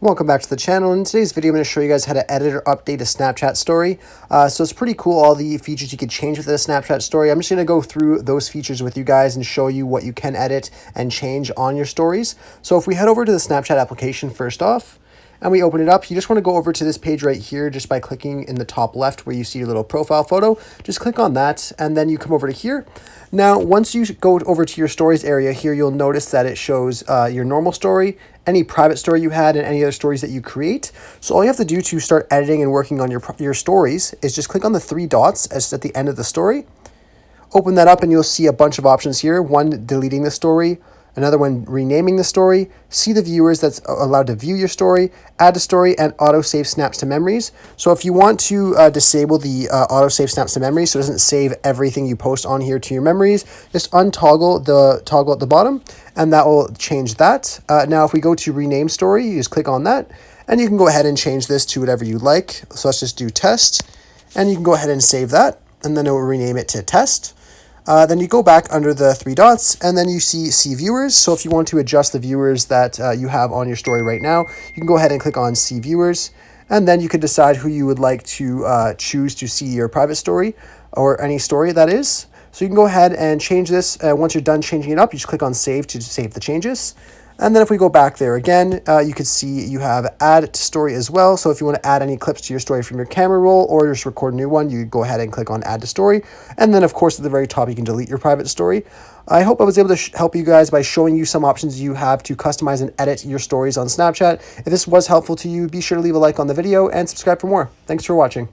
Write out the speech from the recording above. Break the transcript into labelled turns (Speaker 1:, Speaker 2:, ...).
Speaker 1: Welcome back to the channel. In today's video, I'm going to show you guys how to edit or update a Snapchat story. So it's pretty cool, all the features you could change with a Snapchat story. I'm just going to go through those features with you guys and show you what you can edit and change on your stories. So if we head over to the Snapchat application first off, and we open it up, you just want to go over to this page right here just by clicking in the top left where you see your little profile photo. Just click on that, and then you come over to here. Now, once you go over to your stories area here, you'll notice that it shows your normal story, any private story you had, and any other stories that you create. So all you have to do to start editing and working on your stories is just click on the three dots as at the end of the story. Open that up and you'll see a bunch of options here. One, deleting the story. Another one, renaming the story. See the viewers that's allowed to view your story. Add a story and auto-save snaps to memories. So if you want to disable the auto-save snaps to memories so it doesn't save everything you post on here to your memories, just untoggle the toggle at the bottom and that will change that. Now if we go to rename story, you just click on that and you can go ahead and change this to whatever you like. So let's just do test and you can go ahead and save that and then it will rename it to test. Then you go back under the three dots and then you see viewers. So if you want to adjust the viewers that you have on your story right now, you can go ahead and click on see viewers. And then you could decide who you would like to choose to see your private story or any story that is. So you can go ahead and change this. Once you're done changing it up, you just click on save to save the changes. And then if we go back there again, you can see you have add to story as well. So if you want to add any clips to your story from your camera roll or just record a new one, you go ahead and click on add to story. And then of course at the very top, you can delete your private story. I hope I was able to help you guys by showing you some options you have to customize and edit your stories on Snapchat. If this was helpful to you, be sure to leave a like on the video and subscribe for more. Thanks for watching.